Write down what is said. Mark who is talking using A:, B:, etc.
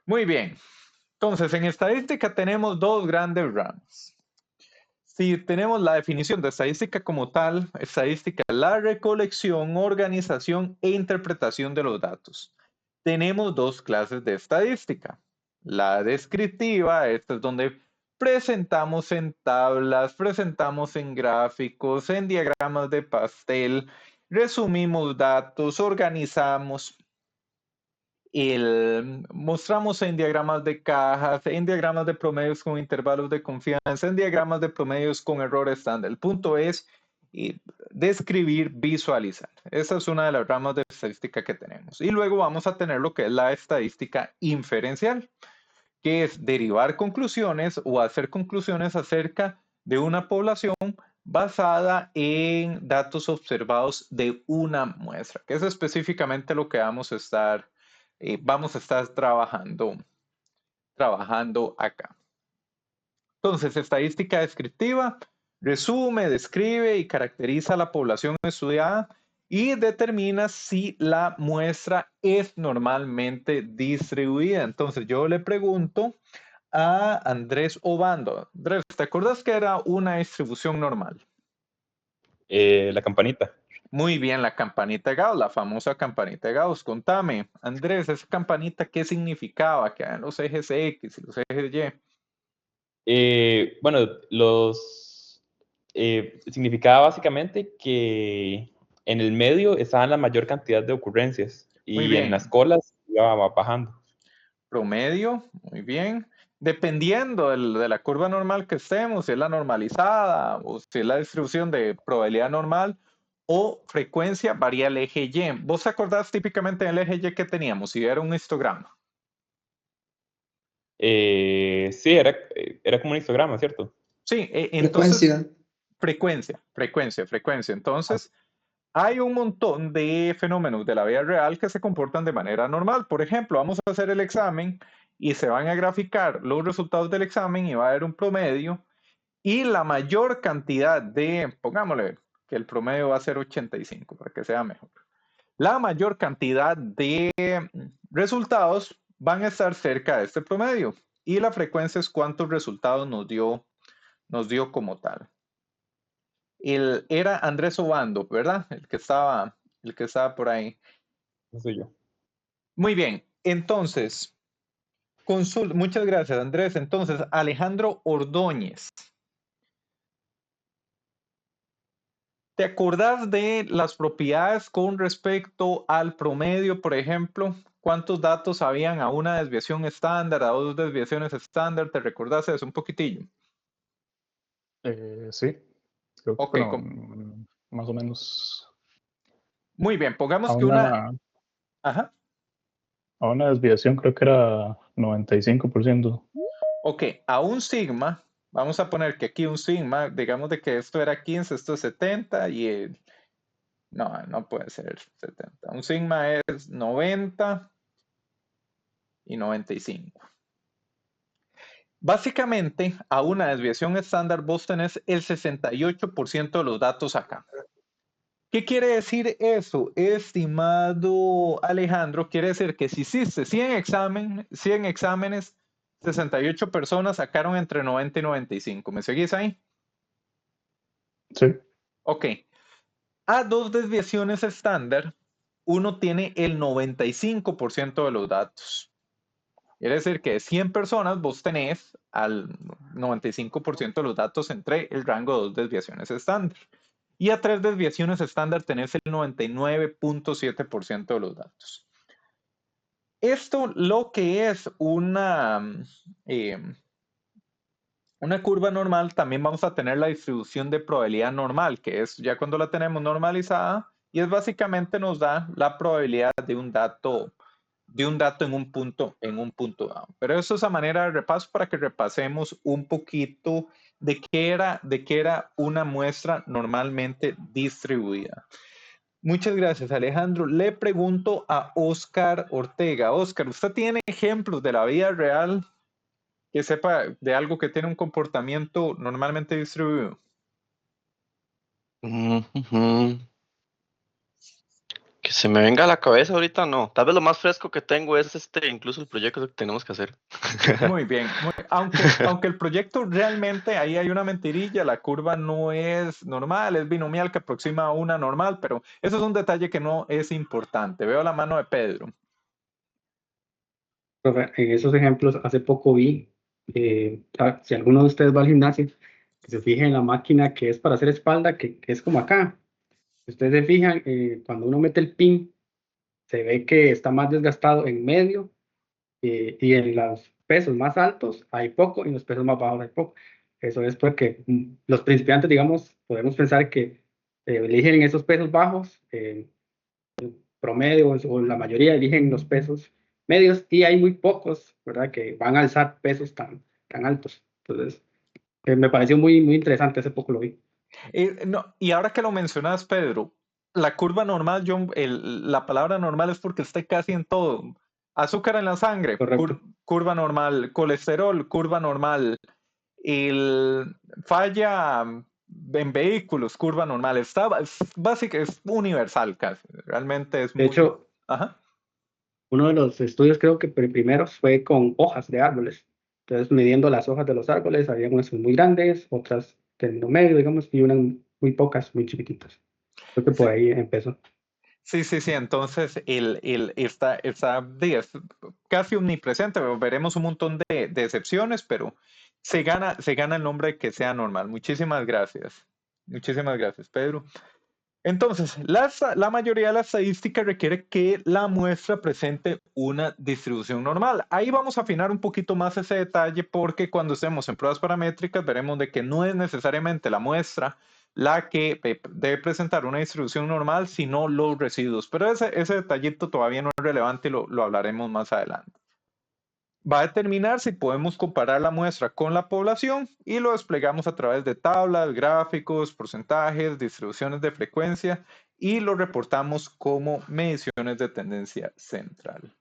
A: Muy bien. Entonces, en estadística tenemos dos grandes ramas. Si tenemos la definición de estadística como tal, estadística es la recolección, organización e interpretación de los datos. Tenemos dos clases de estadística. La descriptiva, esta es donde presentamos en tablas, presentamos en gráficos, en diagramas de pastel, resumimos datos, organizamos mostramos en diagramas de cajas, en diagramas de promedios con intervalos de confianza, en diagramas de promedios con error estándar. El punto es describir, visualizar. Esa es una de las ramas de estadística que tenemos. Y luego vamos a tener lo que es la estadística inferencial, que es derivar conclusiones o hacer conclusiones acerca de una población basada en datos observados de una muestra, que es específicamente lo que vamos a estar trabajando acá. Entonces, estadística descriptiva resume, describe y caracteriza a la población estudiada y determina si la muestra es normalmente distribuida. Entonces, yo le pregunto a Andrés Obando. Andrés, ¿te acuerdas que era una distribución normal?
B: La campanita.
A: Muy bien, la campanita de Gauss, la famosa campanita de Gauss. Contame, Andrés, esa campanita, ¿qué significaba? Que eran los ejes X y los ejes Y.
B: Bueno, significaba básicamente que en el medio estaban la mayor cantidad de ocurrencias
A: Muy
B: y en las
A: bien,
B: colas iba bajando.
A: promedio, muy bien. Dependiendo de la curva normal que estemos, si es la normalizada o si es la distribución de probabilidad normal o frecuencia, varía el eje Y. ¿Vos te acordás típicamente del eje Y que teníamos? Si era un histograma.
B: Sí, era como un histograma, ¿cierto?
A: Sí, entonces,
C: Frecuencia.
A: frecuencia.
B: Ah,
A: Entonces, hay un montón de fenómenos de la vida real que se comportan de manera normal. Por ejemplo, vamos a hacer el examen y se van a graficar los resultados del examen y va a haber un promedio y la mayor cantidad pongámosle que el promedio va a ser 85 para que sea mejor. La mayor cantidad de resultados van a estar cerca de este promedio y la frecuencia es cuántos resultados nos dio como tal. Era Andrés Obando, ¿verdad? El que estaba por ahí.
B: no soy yo.
A: Muy bien, entonces, muchas gracias, Andrés. Entonces, Alejandro Ordóñez, ¿te acordás de las propiedades con respecto al promedio, por ejemplo? ¿Cuántos datos habían a una desviación estándar, a dos desviaciones estándar? ¿Te recordás eso un poquitillo?
D: Sí, creo que,
A: Ok,
D: bueno, más o menos
A: muy bien,
D: a
A: pongamos que una.
D: una,
A: Ajá.
D: a una desviación creo que era 95%.
A: Ok, a un sigma, vamos a poner que aquí un sigma, digamos de que esto era 15, esto es 70 no puede ser 70. Un sigma es 90 y 95. Básicamente, a una desviación estándar vos tenés el 68% de los datos acá. ¿Qué quiere decir eso, estimado Alejandro? Quiere decir que si hiciste 100 exámenes, 68 personas sacaron entre 90 y 95. ¿Me seguís ahí?
D: Sí,
A: Ok. A dos desviaciones estándar, uno tiene el 95% de los datos. Quiere decir que de 100 personas vos tenés al 95% de los datos entre el rango de dos desviaciones estándar. Y a tres desviaciones estándar tenés el 99.7% de los datos. Esto lo que es eh, una curva normal, también vamos a tener la distribución de probabilidad normal, que es ya cuando la tenemos normalizada, y es básicamente nos da la probabilidad de un dato en un punto dado. Pero eso es a manera de repaso para que repasemos un poquito de qué era una muestra normalmente distribuida. Muchas gracias, Alejandro. Le pregunto a Oscar Ortega. Oscar, ¿usted tiene ejemplos de la vida real que sepa de algo que tiene un comportamiento normalmente distribuido?
E: Ujú. Que
C: Que se me venga a la cabeza ahorita, no. Tal vez lo más fresco que tengo es incluso el proyecto que tenemos que hacer.
A: Muy bien. Aunque el proyecto realmente, ahí hay una mentirilla, la curva no es normal, es binomial que aproxima a una normal, pero eso es un detalle que no es importante. Veo la mano de Pedro.
E: Profe, en esos ejemplos, hace poco vi, si alguno de ustedes va al gimnasio, que se fije en la máquina que es para hacer espalda, que es como acá. Si ustedes se fijan, cuando uno mete el pin, se ve que está más desgastado en medio, y en los pesos más altos hay poco y en los pesos más bajos hay poco. Eso es porque los principiantes, digamos, podemos pensar que eligen esos pesos bajos, promedio o la mayoría eligen los pesos medios y hay muy pocos, ¿verdad?, que van a alzar pesos tan altos. Entonces, me pareció muy interesante, hace poco lo vi.
A: No, y ahora que lo mencionas, Pedro, la curva normal, la palabra normal es porque está casi en todo. Azúcar en la sangre,
E: Correcto.
A: curva normal, colesterol, curva normal, falla en vehículos, curva normal. Es básico, es universal casi. Realmente es
E: De
A: muy...
E: hecho,
A: Ajá.
E: uno de los estudios creo que primeros fue con hojas de árboles. Entonces, midiendo las hojas de los árboles, había unas muy grandes, otras término medio, digamos, y unas muy pocas, muy chiquititas. Creo que por ahí empezó.
A: Sí. Entonces, es casi omnipresente. Veremos un montón de excepciones, pero se gana el nombre de que sea normal. Muchísimas gracias. Muchísimas gracias, Pedro. Entonces, la mayoría de la estadística requiere que la muestra presente una distribución normal. Ahí vamos a afinar un poquito más ese detalle porque cuando estemos en pruebas paramétricas veremos de que no es necesariamente la muestra la que debe presentar una distribución normal, sino los residuos. Pero ese detallito todavía no es relevante y lo hablaremos más adelante. Va a determinar si podemos comparar la muestra con la población y lo desplegamos a través de tablas, gráficos, porcentajes, distribuciones de frecuencia y lo reportamos como mediciones de tendencia central.